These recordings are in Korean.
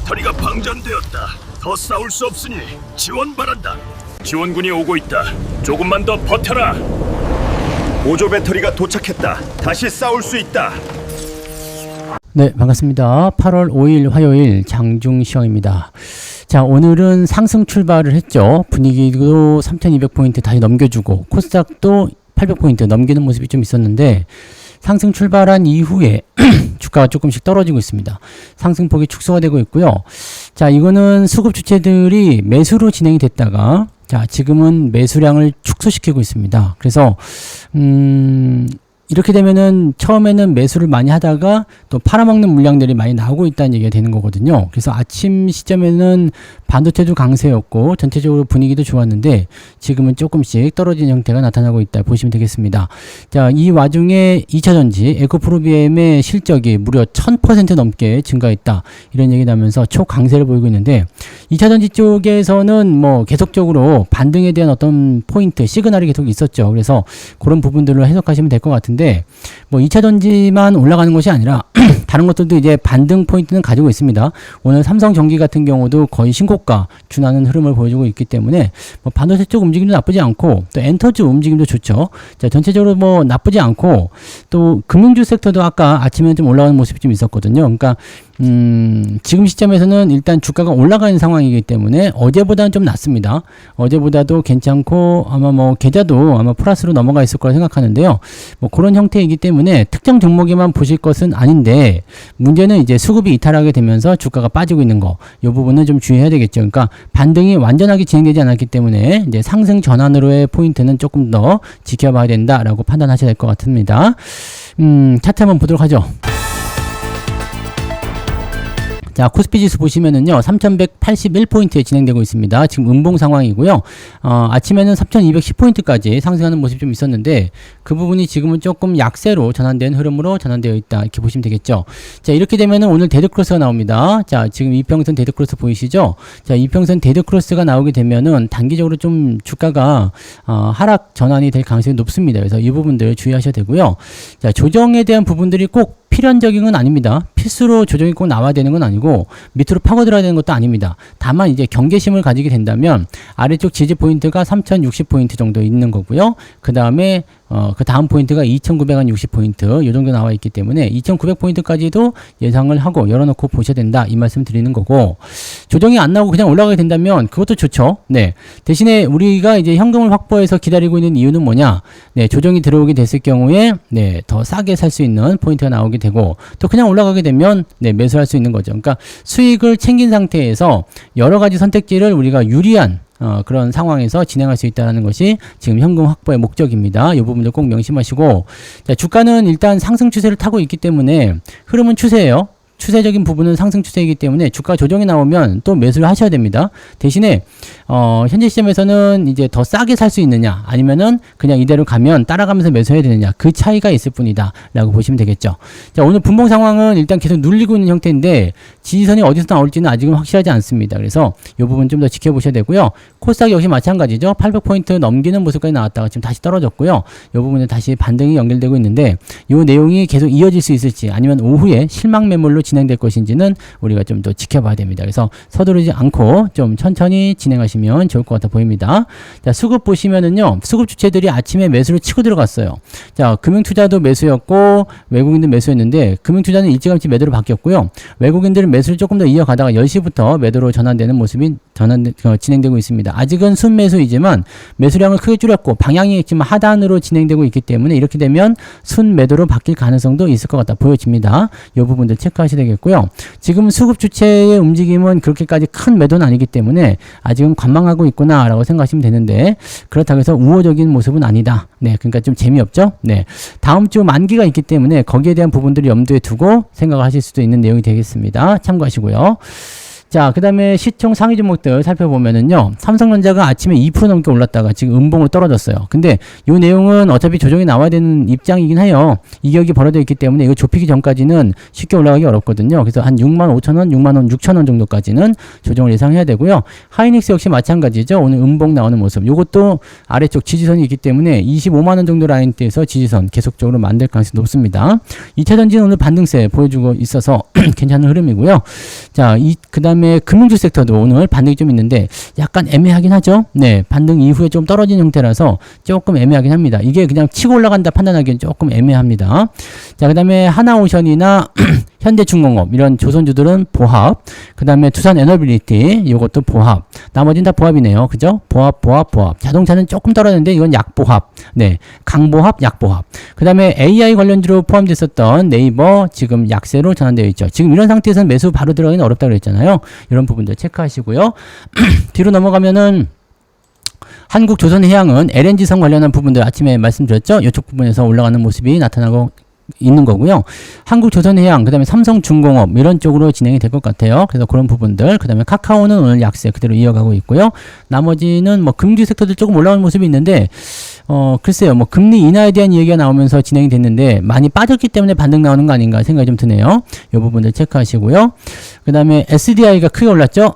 배터리가 방전되었다. 더 싸울 수 없으니 지원 바란다. 지원군이 오고 있다. 조금만 더 버텨라. 보조 배터리가 도착했다. 다시 싸울 수 있다. 네, 반갑습니다. 8월 5일 화요일 장중시황입니다. 자, 오늘은 상승 출발을 했죠. 분위기도 3200포인트 다시 넘겨주고 코스닥도 800포인트 넘기는 모습이 좀 있었는데 상승 출발한 이후에 주가가 조금씩 떨어지고 있습니다. 상승폭이 축소가 되고 있고요. 자, 이거는 수급 주체들이 매수로 진행이 됐다가 자, 지금은 매수량을 축소시키고 있습니다. 그래서 이렇게 되면은 처음에는 매수를 많이 하다가 또 팔아먹는 물량들이 많이 나오고 있다는 얘기가 되는 거거든요. 그래서 아침 시점에는 반도체도 강세였고 전체적으로 분위기도 좋았는데 지금은 조금씩 떨어지는 형태가 나타나고 있다 보시면 되겠습니다. 자, 이 와중에 2차전지 에코프로비엠의 실적이 무려 1000% 넘게 증가했다. 이런 얘기 나면서 초강세를 보이고 있는데 2차전지 쪽에서는 뭐 계속적으로 반등에 대한 어떤 포인트, 시그널이 계속 있었죠. 그래서 그런 부분들을 해석하시면 될 것 같은데 뭐 2차전지만 올라가는 것이 아니라 다른 것들도 이제 반등 포인트는 가지고 있습니다. 오늘 삼성전기 같은 경우도 거의 신고가 준하는 흐름을 보여주고 있기 때문에 뭐 반도체 쪽 움직임도 나쁘지 않고 또 엔터 쪽 움직임도 좋죠. 자, 전체적으로 뭐 나쁘지 않고 또 금융주 섹터도 아까 아침에 좀 올라가는 모습이 좀 있었거든요. 그러니까 지금 시점에서는 일단 주가가 올라가는 상황이기 때문에 어제보다는 좀 낫습니다. 어제보다도 괜찮고 아마 뭐 계좌도 아마 플러스로 넘어가 있을 거라 생각하는데요. 뭐 그런 형태이기 때문에 특정 종목에만 보실 것은 아닌데 문제는 이제 수급이 이탈하게 되면서 주가가 빠지고 있는 거. 이 부분은 좀 주의해야 되겠죠. 그러니까 반등이 완전하게 진행되지 않았기 때문에 이제 상승 전환으로의 포인트는 조금 더 지켜봐야 된다라고 판단하셔야 될 것 같습니다. 차트 한번 보도록 하죠. 자, 코스피 지수 보시면은요, 3181포인트에 진행되고 있습니다. 지금 음봉 상황이고요. 아침에는 3210포인트까지 상승하는 모습이 좀 있었는데, 그 부분이 지금은 조금 약세로 전환된 흐름으로 전환되어 있다. 이렇게 보시면 되겠죠. 자, 이렇게 되면은 오늘 데드크로스가 나옵니다. 자, 지금 이평선 데드크로스 보이시죠? 자, 이평선 데드크로스가 나오게 되면은 단기적으로 좀 주가가, 하락 전환이 될 가능성이 높습니다. 그래서 이 부분들 주의하셔야 되고요. 자, 조정에 대한 부분들이 꼭 필연적인 건 아닙니다. 필수로 조정이 꼭 나와야 되는 건 아니고 밑으로 파고들어야 되는 것도 아닙니다. 다만 이제 경계심을 가지게 된다면 아래쪽 지지 포인트가 3060포인트 정도 있는 거고요. 그 다음에 그 다음 포인트가 2960포인트 이 정도 나와 있기 때문에 2900포인트까지도 예상을 하고 열어놓고 보셔야 된다 이 말씀 드리는 거고, 조정이 안 나오고 그냥 올라가게 된다면 그것도 좋죠. 네, 대신에 우리가 이제 현금을 확보해서 기다리고 있는 이유는 뭐냐, 네, 조정이 들어오게 됐을 경우에 네, 더 싸게 살 수 있는 포인트가 나오게 되고 또 그냥 올라가게 되면 네, 매수할 수 있는 거죠. 그러니까 수익을 챙긴 상태에서 여러 가지 선택지를 우리가 유리한 그런 상황에서 진행할 수 있다는 것이 지금 현금 확보의 목적입니다. 이 부분도 꼭 명심하시고, 자, 주가는 일단 상승 추세를 타고 있기 때문에 흐름은 추세예요. 추세적인 부분은 상승 추세이기 때문에 주가 조정이 나오면 또 매수를 하셔야 됩니다. 대신에 현재 시점에서는 이제 더 싸게 살 수 있느냐 아니면은 그냥 이대로 가면 따라가면서 매수해야 되느냐, 그 차이가 있을 뿐이다 라고 보시면 되겠죠. 자, 오늘 분봉 상황은 일단 계속 눌리고 있는 형태인데 지지선이 어디서 나올지는 아직은 확실하지 않습니다. 그래서 이 부분 좀 더 지켜보셔야 되고요. 코스닥 역시 마찬가지죠. 800포인트 넘기는 모습까지 나왔다가 지금 다시 떨어졌고요. 이 부분은 다시 반등이 연결되고 있는데 이 내용이 계속 이어질 수 있을지 아니면 오후에 실망 매물로 진행될 것인지는 우리가 좀 더 지켜봐야 됩니다. 그래서 서두르지 않고 좀 천천히 진행하시면 좋을 것 같아 보입니다. 자, 수급 보시면은요, 수급 주체들이 아침에 매수를 치고 들어갔어요. 자, 금융투자도 매수였고 외국인도 매수였는데 금융투자는 일찌감치 매도로 바뀌었고요. 외국인들은 매수를 조금 더 이어가다가 10시부터 매도로 전환되는 모습이 진행되고 있습니다. 아직은 순매수이지만 매수량을 크게 줄였고 방향이 지금 하단으로 진행되고 있기 때문에 이렇게 되면 순매도로 바뀔 가능성도 있을 것 같다 보여집니다. 이 부분들 체크하셔야 되겠고요. 지금 수급 주체의 움직임은 그렇게까지 큰 매도는 아니기 때문에 아직은 관망하고 있구나 라고 생각하시면 되는데, 그렇다고 해서 우호적인 모습은 아니다. 네, 그러니까 좀 재미없죠. 네, 다음 주 만기가 있기 때문에 거기에 대한 부분들을 염두에 두고 생각을 하실 수도 있는 내용이 되겠습니다. 참고하시고요. 자, 그 다음에 시총 상위 종목들 살펴보면은요, 삼성전자가 아침에 2% 넘게 올랐다가 지금 음봉으로 떨어졌어요. 근데 요 내용은 어차피 조정이 나와야 되는 입장이긴 해요. 이격이 벌어져 있기 때문에 이거 좁히기 전까지는 쉽게 올라가기 어렵거든요. 그래서 한 65,000원, 60,000원, 6,000원 정도까지는 조정을 예상해야 되고요. 하이닉스 역시 마찬가지죠. 오늘 음봉 나오는 모습. 요것도 아래쪽 지지선이 있기 때문에 25만원 정도 라인대에서 지지선 계속적으로 만들 가능성이 높습니다. 2차전지는 오늘 반등세 보여주고 있어서 괜찮은 흐름이고요. 자, 그 다음에 금융주 섹터도 오늘 반등이 좀 있는데 약간 애매하긴 하죠. 네, 반등 이후에 좀 떨어진 형태라서 조금 애매하긴 합니다. 이게 그냥 치고 올라간다 판단하기엔 조금 애매합니다. 자, 그 다음에 하나오션이나 현대중공업 이런 조선주들은 보합, 그 다음에 두산에너빌리티 이것도 보합, 나머지는 다 보합이네요. 그죠? 보합. 자동차는 조금 떨어졌는데 이건 약보합, 네, 강보합, 약보합. 그 다음에 AI 관련주로 포함됐었던 네이버 지금 약세로 전환되어 있죠. 지금 이런 상태에서는 매수 바로 들어가기는 어렵다고 그랬잖아요. 이런 부분들 체크하시고요. 뒤로 넘어가면은 한국조선해양은 LNG선 관련한 부분들 아침에 말씀드렸죠. 이쪽 부분에서 올라가는 모습이 나타나고 있는 거고요. 한국조선해양, 그 다음에 삼성중공업 이런 쪽으로 진행이 될 것 같아요. 그래서 그런 부분들, 그 다음에 카카오는 오늘 약세 그대로 이어가고 있고요. 나머지는 뭐 금주 섹터들 조금 올라오는 모습이 있는데 글쎄요, 뭐 금리 인하에 대한 얘기가 나오면서 진행이 됐는데 많이 빠졌기 때문에 반등 나오는 거 아닌가 생각이 좀 드네요. 이 부분들 체크하시고요. 그 다음에 SDI가 크게 올랐죠.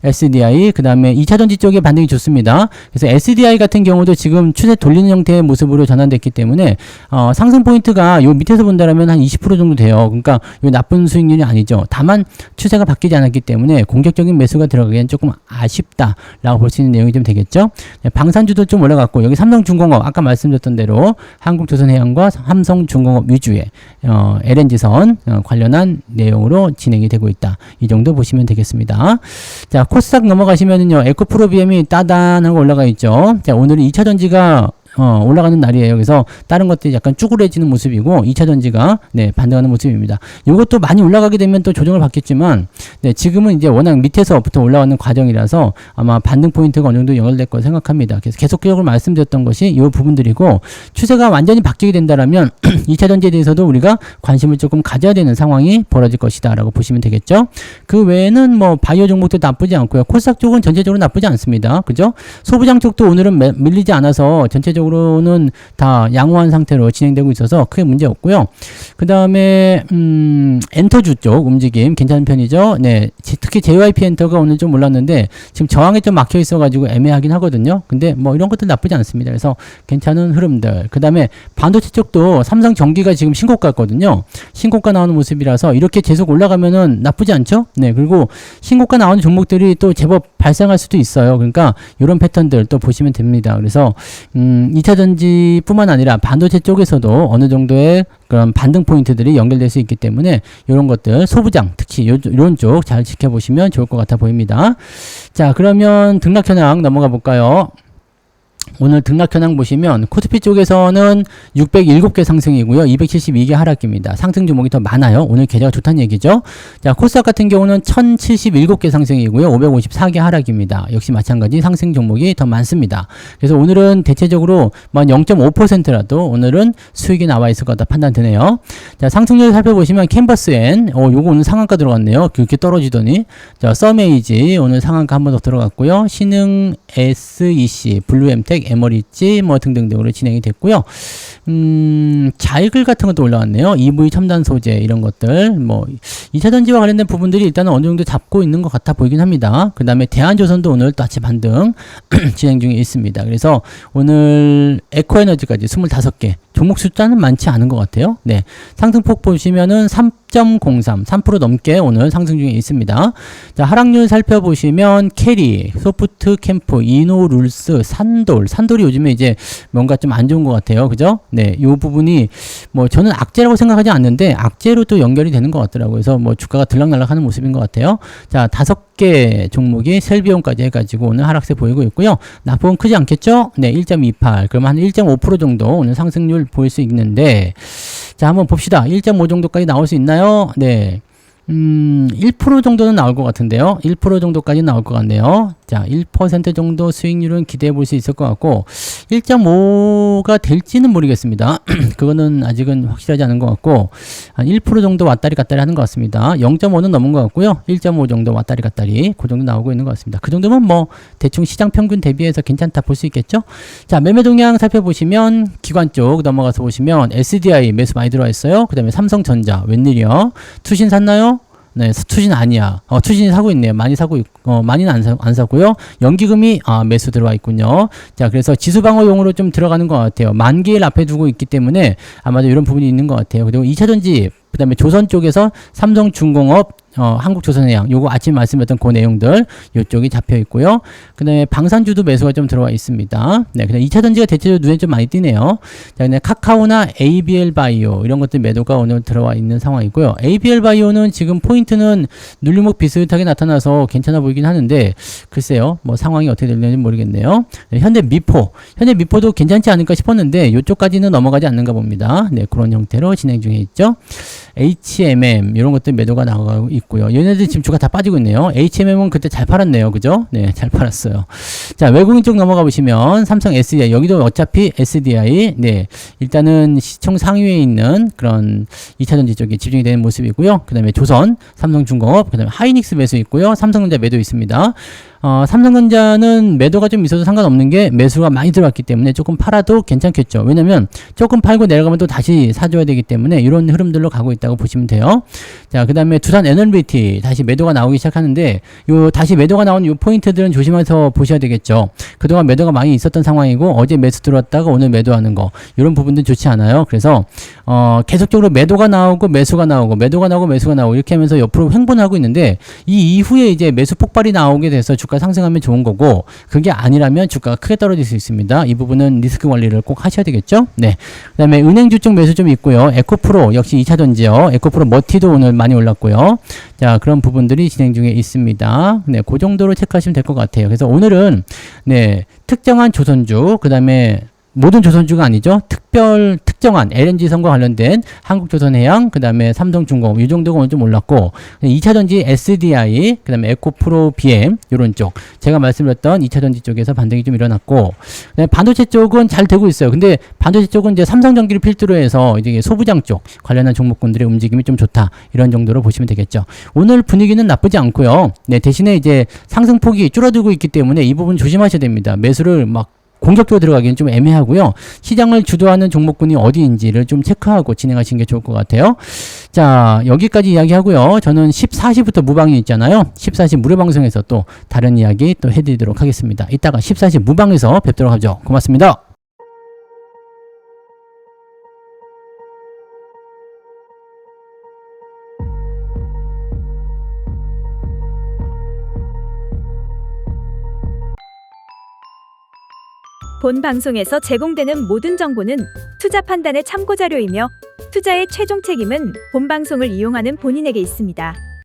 SDI, 그 다음에 2차전지 쪽에 반등이 좋습니다. 그래서 SDI 같은 경우도 지금 추세 돌리는 형태의 모습으로 전환됐기 때문에 상승 포인트가 요 밑에서 본다라면 한 20% 정도 돼요. 그러니까 요 나쁜 수익률이 아니죠. 다만 추세가 바뀌지 않았기 때문에 공격적인 매수가 들어가기엔 조금 아쉽다라고 볼 수 있는 내용이 좀 되겠죠. 네, 방산주도 좀 올라갔고 여기 삼성중공업 아까 말씀드렸던 대로 한국조선해양과 삼성중공업 위주의 LNG선 관련한 내용으로 진행이 되고 있다. 이 정도 보시면 되겠습니다. 자, 코스닥 넘어가시면은요, 에코프로비엠이 따단하고 올라가 있죠. 자, 오늘은 2차전지가 올라가는 날이에요. 그래서 다른 것들이 약간 쭈그레지는 모습이고 2차전지가 네, 반등하는 모습입니다. 이것도 많이 올라가게 되면 또 조정을 받겠지만 네, 지금은 이제 워낙 밑에서부터 올라가는 과정이라서 아마 반등 포인트가 어느 정도 연결될 거라 생각합니다. 그래서 계속적으로 말씀드렸던 것이 이 부분들이고 추세가 완전히 바뀌게 된다라면 2차전지에 대해서도 우리가 관심을 조금 가져야 되는 상황이 벌어질 것이다 라고 보시면 되겠죠. 그 외에는 뭐 바이오 종목도 나쁘지 않고요. 코스닥 쪽은 전체적으로 나쁘지 않습니다. 그죠? 소부장 쪽도 오늘은 밀리지 않아서 전체적으로는 다 양호한 상태로 진행되고 있어서 크게 문제 없고요. 그 다음에 엔터주 쪽 움직임 괜찮은 편이죠. 네, 특히 JYP 엔터가 오늘 좀 올랐는데 지금 저항에 좀 막혀 있어가지고 애매하긴 하거든요. 근데 뭐 이런 것들 나쁘지 않습니다. 그래서 괜찮은 흐름들. 그 다음에 반도체 쪽도 삼성전기가 지금 신고가거든요. 신고가 나오는 모습이라서 이렇게 계속 올라가면은 나쁘지 않죠. 네, 그리고 신고가 나오는 종목들이 또 제법 발생할 수도 있어요. 그러니까 이런 패턴들 또 보시면 됩니다. 그래서 2차전지 뿐만 아니라 반도체 쪽에서도 어느 정도의 그런 반등 포인트들이 연결될 수 있기 때문에 이런 것들 소부장 특히 이런 쪽 잘 지켜보시면 좋을 것 같아 보입니다. 자, 그러면 등락 현황 넘어가 볼까요? 오늘 등락 현황 보시면 코스피 쪽에서는 607개 상승이고요. 272개 하락입니다. 상승 종목이 더 많아요. 오늘 계좌가 좋다는 얘기죠. 자, 코스닥 같은 경우는 1077개 상승이고요. 554개 하락입니다. 역시 마찬가지 상승 종목이 더 많습니다. 그래서 오늘은 대체적으로 0.5%라도 오늘은 수익이 나와 있을 것 같다 판단되네요. 자, 상승률 살펴보시면 캔버스엔 요거 오늘 상한가 들어갔네요. 그렇게 떨어지더니 자, 서메이지 오늘 상한가 한 번 더 들어갔고요. 신흥 SEC, 블루엠텍, 에머리지 뭐 등등등으로 진행이 됐고요. 자이글 같은 것도 올라왔네요. EV 첨단 소재 이런 것들 뭐 2차전지와 관련된 부분들이 일단은 어느 정도 잡고 있는 것 같아 보이긴 합니다. 그 다음에 대한조선도 오늘 또 아침 반등 진행 중에 있습니다. 그래서 오늘 에코에너지까지 25개 종목 숫자는 많지 않은 것 같아요. 네, 상승폭 보시면은 3.03 넘게 오늘 상승 중에 있습니다. 자, 하락률 살펴보시면 캐리, 소프트 캠프, 이노룰스, 산돌이 요즘에 이제 뭔가 좀 안 좋은 것 같아요. 그죠? 네, 요 부분이 뭐 저는 악재라고 생각하지 않는데 악재로 또 연결이 되는 것 같더라고요. 그래서 뭐 주가가 들락날락하는 모습인 것 같아요. 자, 5개 종목이 셀비온까지 해가지고 오늘 하락세 보이고 있고요. 낙폭은 크지 않겠죠? 네, 1.28. 그러면 한 1.5% 정도 오늘 상승률 보일 수 있는데 자, 한번 봅시다. 1.5 정도까지 나올 수 있나요? 네. 1% 정도는 나올 것 같은데요. 1% 정도까지 나올 것 같네요. 자, 1% 정도 수익률은 기대해 볼 수 있을 것 같고 1.5가 될지는 모르겠습니다. 그거는 아직은 확실하지 않은 것 같고 한 1% 정도 왔다리 갔다리 하는 것 같습니다. 0.5는 넘은 것 같고요. 1.5 정도 왔다리 갔다리 그 정도 나오고 있는 것 같습니다. 그 정도면 뭐 대충 시장 평균 대비해서 괜찮다 볼 수 있겠죠. 자, 매매 동향 살펴보시면 기관 쪽 넘어가서 보시면 SDI 매수 많이 들어와 있어요. 그 다음에 삼성전자 웬일이요? 투신 샀나요? 네, 투신 아니야. 투신이 사고 있네요. 많이 사고 많이는 안 사고요. 연기금이 매수 들어와 있군요. 자, 그래서 지수 방어용으로 좀 들어가는 것 같아요. 만기일 앞에 두고 있기 때문에 아마도 이런 부분이 있는 것 같아요. 그리고 2차전지 그 다음에 조선 쪽에서 삼성중공업, 한국조선해양, 요거 아침 말씀드렸던 그 내용들, 요쪽이 잡혀 있고요. 그 다음에 방산주도 매수가 좀 들어와 있습니다. 네, 그다음 2차전지가 대체적으로 눈에 좀 많이 띄네요. 자, 근데 카카오나 ABL 바이오, 이런 것들 매도가 오늘 들어와 있는 상황이고요. ABL 바이오는 지금 포인트는 눌림목 비슷하게 나타나서 괜찮아 보이긴 하는데, 글쎄요, 뭐 상황이 어떻게 될지 모르겠네요. 네, 현대미포도 괜찮지 않을까 싶었는데, 요쪽까지는 넘어가지 않는가 봅니다. 네, 그런 형태로 진행 중에 있죠. HMM 이런 것들 매도가 나가고 있고요. 얘네들 지금 주가 다 빠지고 있네요. HMM은 그때 잘 팔았네요. 그죠? 네, 잘 팔았어요. 자, 외국인 쪽 넘어가 보시면 삼성 SDI, 여기도 어차피 SDI, 네, 일단은 시총 상위에 있는 그런 2차전지 쪽에 집중이 되는 모습이고요. 그 다음에 조선, 삼성중공업, 그 다음에 하이닉스 매수 있고요. 삼성전자 매도 있습니다. 삼성전자는 매도가 좀 있어도 상관없는 게 매수가 많이 들어왔기 때문에 조금 팔아도 괜찮겠죠. 왜냐면 조금 팔고 내려가면 또 다시 사줘야 되기 때문에 이런 흐름들로 가고 있다고 보시면 돼요. 자, 그 다음에 두산 에너비티 다시 매도가 나오기 시작하는데 요 다시 매도가 나오는 요 포인트들은 조심해서 보셔야 되겠죠. 그동안 매도가 많이 있었던 상황이고 어제 매수 들어왔다가 오늘 매도하는 거 이런 부분들 좋지 않아요. 그래서 계속적으로 매도가 나오고 매수가 나오고 매도가 나오고 매수가 나오고 이렇게 하면서 옆으로 횡보하고 있는데 이 이후에 이제 매수 폭발이 나오게 돼서 주가 상승하면 좋은 거고 그게 아니라면 주가가 크게 떨어질 수 있습니다. 이 부분은 리스크 관리를 꼭 하셔야 되겠죠. 네. 그 다음에 은행주 쪽 매수 좀 있고요. 에코프로 역시 2차전지요. 에코프로 머티도 오늘 많이 올랐고요. 자, 그런 부분들이 진행 중에 있습니다. 네, 그 정도로 체크하시면 될 것 같아요. 그래서 오늘은 네, 특정한 조선주, 그 다음에 모든 조선주가 아니죠. 특정한 LNG 선과 관련된 한국조선해양, 그 다음에 삼성중공업 이 정도가 오늘 좀 올랐고 2차전지 SDI, 그 다음에 에코프로 BM 이런 쪽 제가 말씀드렸던 2차전지 쪽에서 반등이 좀 일어났고 그다음에 반도체 쪽은 잘 되고 있어요. 근데 반도체 쪽은 이제 삼성전기를 필두로 해서 이제 소부장 쪽 관련한 종목군들의 움직임이 좀 좋다 이런 정도로 보시면 되겠죠. 오늘 분위기는 나쁘지 않고요. 네, 대신에 이제 상승폭이 줄어들고 있기 때문에 이 부분 조심하셔야 됩니다. 매수를 막 공격적으로 들어가기는 좀 애매하고요. 시장을 주도하는 종목군이 어디인지를 좀 체크하고 진행하시는 게 좋을 것 같아요. 자, 여기까지 이야기하고요. 저는 14시부터 무방이 있잖아요. 14시 무료방송에서 또 다른 이야기 또 해드리도록 하겠습니다. 이따가 14시 무방에서 뵙도록 하죠. 고맙습니다. 본 방송에서 제공되는 모든 정보는 투자 판단의 참고 자료이며 투자의 최종 책임은 본 방송을 이용하는 본인에게 있습니다.